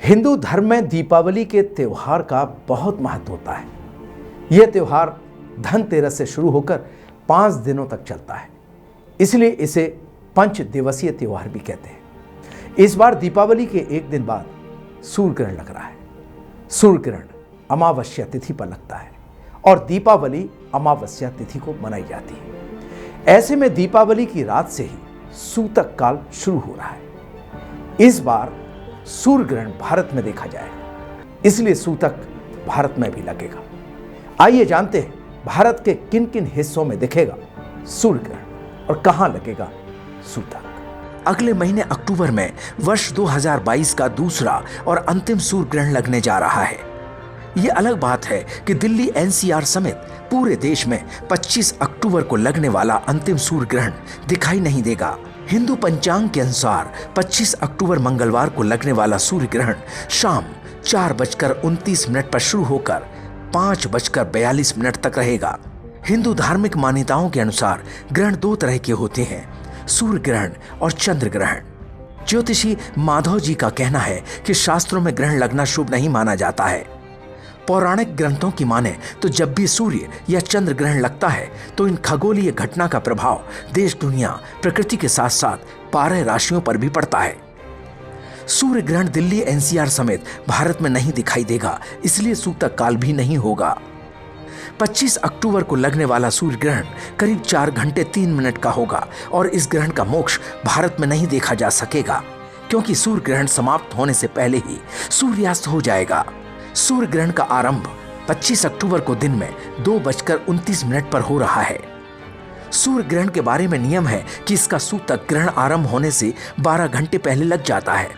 हिंदू धर्म में दीपावली के त्योहार का बहुत महत्व होता है। यह त्योहार धनतेरस से शुरू होकर 5 दिनों तक चलता है, इसलिए इसे पंच दिवसीय त्योहार भी कहते हैं। इस बार दीपावली के एक दिन बाद सूर्य ग्रहण लग रहा है। सूर्य ग्रहण अमावस्या तिथि पर लगता है और दीपावली अमावस्या तिथि को मनाई जाती है। ऐसे में दीपावली की रात से ही सूतक काल शुरू हो रहा है। इस बार सूर्य ग्रहण भारत में देखा जाएगा, इसलिए सूतक भारत में भी लगेगा। आइए जानते हैं भारत के किन किन हिस्सों में दिखेगा सूर्य ग्रहण और कहां लगेगा सूतक। अगले महीने अक्टूबर में वर्ष 2022 का दूसरा और अंतिम सूर्य ग्रहण लगने जा रहा है। यह अलग बात है कि दिल्ली एनसीआर समेत पूरे देश में 25 अक्टूबर को लगने वाला अंतिम सूर्य ग्रहण दिखाई नहीं देगा। हिंदू पंचांग के अनुसार 25 अक्टूबर मंगलवार को लगने वाला सूर्य ग्रहण शाम 4:29 पर शुरू होकर 5:42 तक रहेगा। हिंदू धार्मिक मान्यताओं के अनुसार ग्रहण 2 तरह के होते हैं, सूर्य ग्रहण और चंद्र ग्रहण। ज्योतिषी माधव जी का कहना है कि शास्त्रों में ग्रहण लगना शुभ नहीं माना जाता है। पौराणिक ग्रंथों की माने तो जब भी सूर्य या चंद्र ग्रहण लगता है तो इन खगोलीय घटना का प्रभाव देश दुनिया प्रकृति के साथ साथ 12 राशियों पर भी पड़ता है। सूर्य ग्रहण दिल्ली एनसीआर समेत भारत में नहीं दिखाई देगा, इसलिए सूतक काल भी नहीं होगा। 25 अक्टूबर को लगने वाला सूर्य ग्रहण करीब 4 घंटे 3 मिनट का होगा और इस ग्रहण का मोक्ष भारत में नहीं देखा जा सकेगा, क्योंकि सूर्य ग्रहण समाप्त होने से पहले ही सूर्यास्त हो जाएगा। सूर्य ग्रहण का आरंभ 25 अक्टूबर को दिन में 2:29 पर हो रहा है। सूर्य ग्रहण के बारे में नियम है कि इसका सूतक ग्रहण आरंभ होने से 12 घंटे पहले लग जाता है,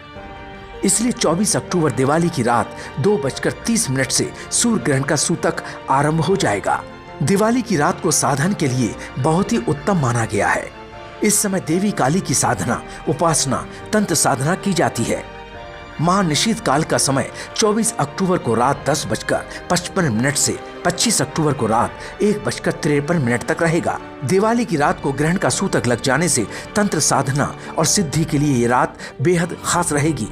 इसलिए 24 अक्टूबर दिवाली की रात 2:30 से सूर्य ग्रहण का सूतक आरंभ हो जाएगा। दिवाली की रात को साधन के लिए बहुत ही उत्तम माना गया है। इस समय देवी काली की साधना, उपासना, तंत्र साधना की जाती है। महानिशीत काल का समय 24 अक्टूबर को रात 10:55 से 25 अक्टूबर को रात 1:53 तक रहेगा। दिवाली की रात को ग्रहण का सूतक लग जाने से तंत्र साधना और सिद्धि के लिए ये रात बेहद खास रहेगी।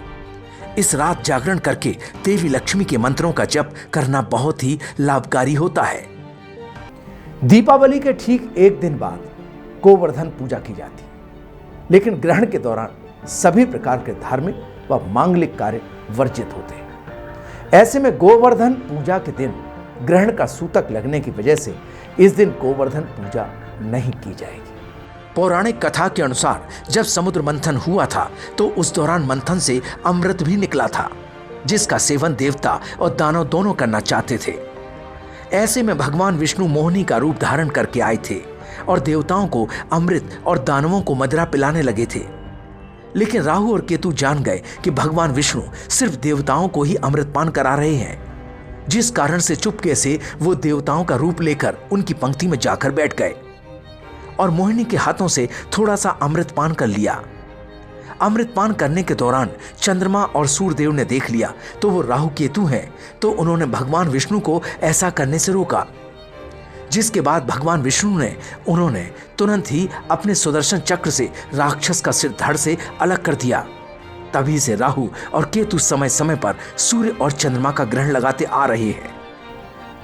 इस रात जागरण करके देवी लक्ष्मी के मंत्रों का जप करना बहुत ही लाभकारी होता है। दीपावली के ठीक एक दिन बाद गोवर्धन पूजा की जाती है, लेकिन ग्रहण के दौरान सभी प्रकार के धार्मिक व मांगलिक कार्य वर्जित होते हैं। ऐसे में गोवर्धन पूजा के दिन ग्रहण का सूतक लगने की वजह से इस दिन गोवर्धन पूजा नहीं की जाएगी। पौराणिक कथा के अनुसार जब समुद्र मंथन हुआ था तो उस दौरान मंथन से अमृत भी निकला था, जिसका सेवन देवता और दानव दोनों करना चाहते थे। ऐसे में भगवान विष्णु मोहिनी का रूप धारण करके आए थे और देवताओं को अमृत और दानवों को मदिरा पिलाने लगे थे। लेकिन राहु और केतु जान गए कि भगवान विष्णु सिर्फ देवताओं को ही अमृतपान करा रहे हैं, जिस कारण से चुपके से वो देवताओं का रूप लेकर उनकी पंक्ति में जाकर बैठ गए और मोहिनी के हाथों से थोड़ा सा अमृतपान कर लिया। अमृतपान करने के दौरान चंद्रमा और सूर्यदेव ने देख लिया तो वो राहु केतु हैं, तो उन्होंने भगवान विष्णु को ऐसा करने से रोका, जिसके बाद भगवान विष्णु ने उन्होंने तुरंत ही अपने सुदर्शन चक्र से राक्षस का सिर धड़ से अलग कर दिया। तभी से राहु और केतु समय समय पर सूर्य और चंद्रमा का ग्रहण लगाते आ रहे हैं।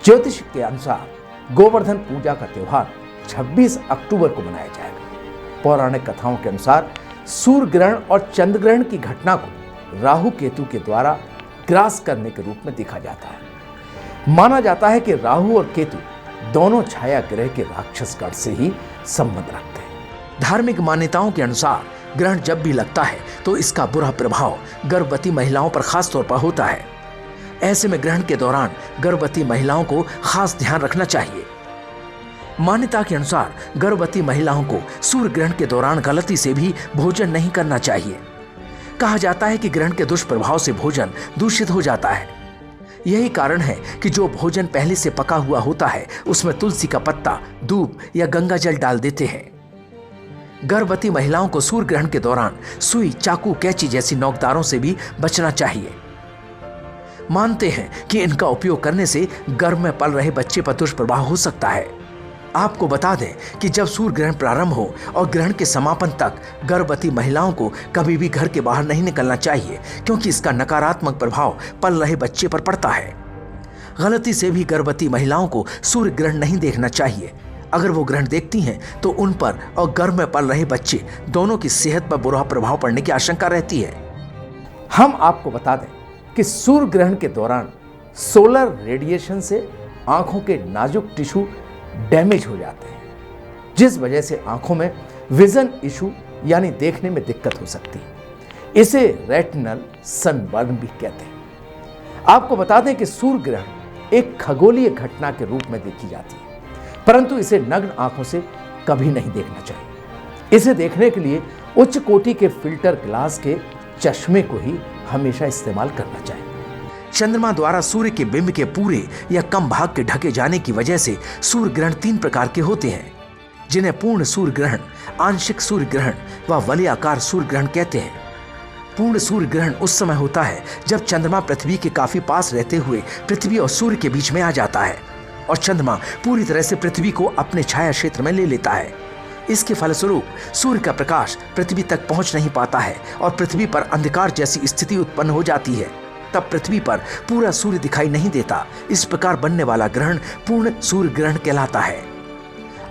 ज्योतिष के अनुसार गोवर्धन पूजा का त्योहार 26 अक्टूबर को मनाया जाएगा। पौराणिक कथाओं के अनुसार सूर्य ग्रहण और चंद्र ग्रहण की घटना को राहु केतु के द्वारा ग्रास करने के रूप में देखा जाता है। माना जाता है कि राहु और केतु दोनों छाया ग्रह के राक्षस गण से ही संबंध रखते हैं। धार्मिक मान्यताओं के अनुसार ग्रहण जब भी लगता है तो इसका बुरा प्रभाव गर्भवती महिलाओं पर खास तौर पर होता है। ऐसे में ग्रहण के दौरान गर्भवती महिलाओं को खास ध्यान रखना चाहिए। मान्यता के अनुसार गर्भवती महिलाओं को सूर्य ग्रहण के दौरान गलती से भी भोजन नहीं करना चाहिए। कहा जाता है कि ग्रहण के दुष्प्रभाव से भोजन दूषित हो जाता है। यही कारण है कि जो भोजन पहले से पका हुआ होता है उसमें तुलसी का पत्ता, दूब या गंगा जल डाल देते हैं। गर्भवती महिलाओं को सूर्य ग्रहण के दौरान सुई, चाकू, कैंची जैसी नोकदारों से भी बचना चाहिए। मानते हैं कि इनका उपयोग करने से गर्भ में पल रहे बच्चे पर दुष्प्रभाव हो सकता है। आपको बता दें कि जब सूर्य ग्रहण प्रारंभ हो और ग्रहण के समापन तक गर्भवती महिलाओं को कभी भी घर के बाहर नहीं निकलना चाहिए, क्योंकि इसका नकारात्मक प्रभाव पल रहे बच्चे पर पड़ता है। गलती से भी गर्भवती महिलाओं को सूर्य ग्रहण नहीं देखना चाहिए। अगर वो ग्रहण देखती हैं तो उन पर और गर्भ में पल रहे बच्चे दोनों की सेहत पर बुरा प्रभाव पड़ने की आशंका रहती है। हम आपको बता दें कि सूर्य ग्रहण के दौरान सोलर रेडिएशन से आंखों के नाजुक टिश्यू डैमेज हो जाते हैं, जिस वजह से आंखों में विजन इशू यानी देखने में दिक्कत हो सकती है। इसे रेटिनल सनबर्न भी कहते हैं। आपको बता दें कि सूर्य ग्रहण एक खगोलीय घटना के रूप में देखी जाती है, परंतु इसे नग्न आंखों से कभी नहीं देखना चाहिए। इसे देखने के लिए उच्च कोटि के फिल्टर ग्लास के चश्मे को ही हमेशा इस्तेमाल करना चाहिए। चंद्रमा द्वारा सूर्य के बिंब के पूरे या कम भाग के ढके जाने की वजह से सूर्य ग्रहण 3 प्रकार के होते हैं, जिन्हें पूर्ण सूर्य ग्रहण, आंशिक सूर्य ग्रहण व वलयाकार सूर्य ग्रहण कहते हैं। पूर्ण सूर्य ग्रहण उस समय होता है जब चंद्रमा पृथ्वी के काफी पास रहते हुए पृथ्वी और सूर्य के बीच में आ जाता है और चंद्रमा पूरी तरह से पृथ्वी को अपने छाया क्षेत्र में ले लेता है। इसके फलस्वरूप सूर्य का प्रकाश पृथ्वी तक पहुंच नहीं पाता है और पृथ्वी पर अंधकार जैसी स्थिति उत्पन्न हो जाती है। तब पृथ्वी पर पूरा सूर्य दिखाई नहीं देता। इस प्रकार बनने वाला ग्रहण पूर्ण सूर्य ग्रहण कहलाता है।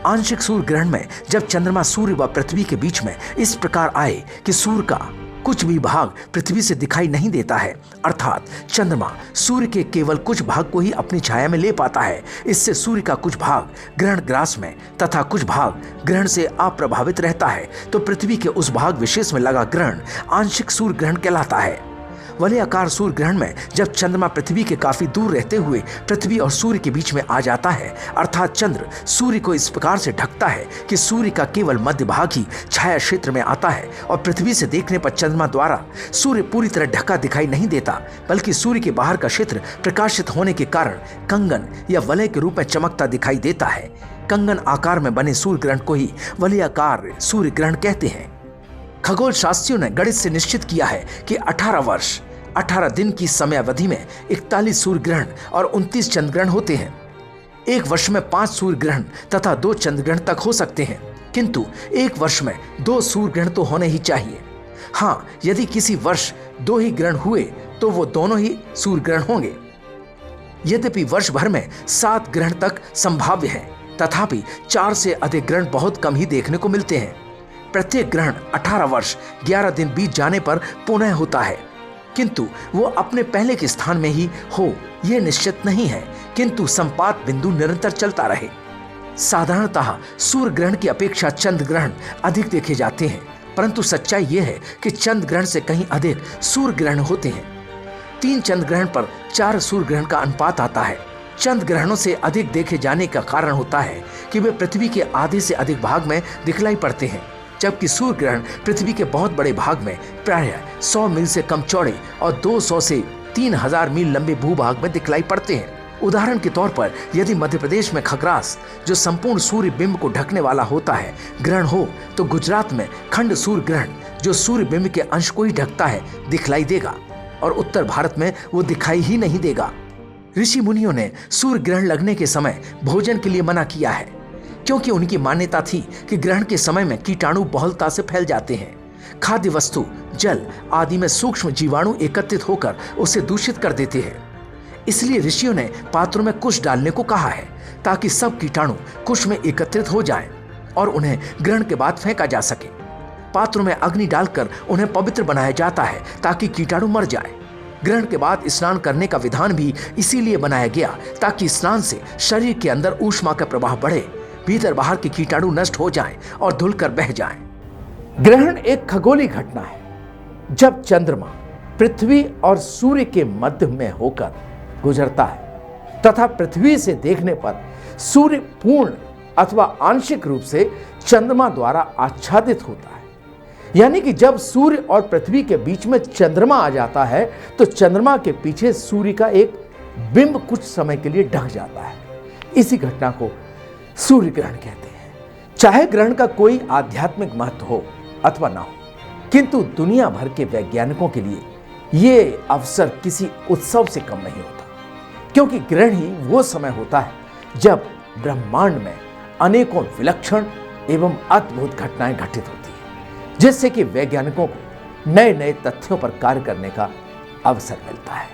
आंशिक सूर्य ग्रहण में जब चंद्रमा सूर्य व पृथ्वी के बीच में इस प्रकार आए कि सूर्य का कुछ भी भाग पृथ्वी से दिखाई नहीं देता है, अर्थात चंद्रमा सूर्य के केवल कुछ भाग को ही अपनी छाया में ले पाता है। इससे सूर्य का कुछ भाग ग्रहण ग्रास में तथा कुछ भाग ग्रहण से अप्रभावित रहता है, तो पृथ्वी के उस भाग विशेष में लगा ग्रहण आंशिक सूर्य ग्रहण कहलाता है। वलयाकार सूर्य ग्रहण में जब चंद्रमा पृथ्वी के काफी दूर रहते हुए पृथ्वी और सूर्य के बीच में आ जाता है, अर्थात चंद्र सूर्य को इस प्रकार से ढकता है कि सूर्य का केवल मध्य भाग ही छाया क्षेत्र में आता है और पृथ्वी से देखने पर चंद्रमा द्वारा सूर्य पूरी तरह ढका दिखाई नहीं देता, बल्कि सूर्य के बाहर का क्षेत्र प्रकाशित होने के कारण कंगन या वलय के रूप में चमकता दिखाई देता है। कंगन आकार में बने सूर्य ग्रहण को ही वलयाकार सूर्य ग्रहण कहते हैं। खगोल शास्त्रियों ने गणित से निश्चित किया है कि 18 वर्ष 18 दिन की समय अवधि में 41 सूर्य ग्रहण और 29 चंद्र ग्रहण होते हैं। एक वर्ष में 5 सूर्य ग्रहण तथा 2 चंद्र ग्रहण तक हो सकते हैं, किंतु एक वर्ष में 2 सूर्य ग्रहण तो होने ही चाहिए। हाँ, यदि किसी वर्ष 2 ही ग्रहण हुए तो वो दोनों ही सूर्य ग्रहण होंगे। यद्यपि वर्ष भर में 7 ग्रहण तक संभाव्य है, तथापि 4 से अधिक ग्रहण बहुत कम ही देखने को मिलते हैं। प्रत्येक ग्रहण 18 वर्ष 11 दिन बीत जाने पर पुनः होता है, किंतु वो अपने पहले के स्थान में ही हो यह निश्चित नहीं है, किंतु संपात बिंदु निरंतर चलता रहे। साधारणतः सूर्य ग्रहण की अपेक्षा चंद्र ग्रहण अधिक देखे जाते हैं, परंतु सच्चाई यह है कि चंद्र ग्रहण से कहीं अधिक सूर्य ग्रहण होते हैं। 3 चंद्र ग्रहण पर 4 सूर्य ग्रहण का अनुपात आता है। चंद्र ग्रहणों से अधिक देखे जाने का कारण होता है कि वे पृथ्वी के आधे से अधिक भाग में दिखलाई पड़ते हैं, जबकि सूर्य ग्रहण पृथ्वी के बहुत बड़े भाग में प्रायः 100 मील से कम चौड़े और 200 से 3000 मील लंबे भूभाग में दिखलाई पड़ते हैं। उदाहरण के तौर पर यदि मध्य प्रदेश में खग्रास, जो संपूर्ण सूर्य बिंब को ढकने वाला होता है, ग्रहण हो, तो गुजरात में खंड सूर्य ग्रहण, जो सूर्य बिंब के अंश को ही ढकता है, दिखलाई देगा और उत्तर भारत में वो दिखाई ही नहीं देगा। ऋषि मुनियों ने सूर्य ग्रहण लगने के समय भोजन के लिए मना किया है, क्योंकि उनकी मान्यता थी कि ग्रहण के समय में कीटाणु बहुलता से फैल जाते हैं। खाद्य वस्तु, जल आदि में सूक्ष्म जीवाणु एकत्रित होकर उसे दूषित कर देते हैं। इसलिए ऋषियों ने पात्रों में कुश डालने को कहा है, ताकि सब कीटाणु कुश में एकत्रित हो जाएं और उन्हें ग्रहण के बाद फेंका जा सके। पात्रों में अग्नि डालकर उन्हें पवित्र बनाया जाता है ताकि कीटाणु मर जाए। ग्रहण के बाद स्नान करने का विधान भी इसीलिए बनाया गया, ताकि स्नान से शरीर के अंदर ऊष्मा का प्रभाव बढ़े, भीतर बाहर के कीटाणु नष्ट हो जाएं और धुलकर बह जाएं। ग्रहण एक खगोलीय घटना है जब चंद्रमा पृथ्वी और सूर्य के मध्य में होकर गुजरता है तथा पृथ्वी से देखने पर सूर्य पूर्ण अथवा आंशिक रूप से चंद्रमा द्वारा आच्छादित होता है। यानी कि जब सूर्य और पृथ्वी के बीच में चंद्रमा आ जाता है तो चंद्रमा के पीछे सूर्य का एक बिंब कुछ समय के लिए ढक जाता है। इसी घटना को सूर्य ग्रहण कहते हैं। चाहे ग्रहण का कोई आध्यात्मिक महत्व हो अथवा ना हो, किंतु दुनिया भर के वैज्ञानिकों के लिए ये अवसर किसी उत्सव से कम नहीं होता, क्योंकि ग्रहण ही वो समय होता है जब ब्रह्मांड में अनेकों विलक्षण एवं अद्भुत घटनाएं घटित होती हैं, जिससे कि वैज्ञानिकों को नए नए तथ्यों पर कार्य करने का अवसर मिलता है।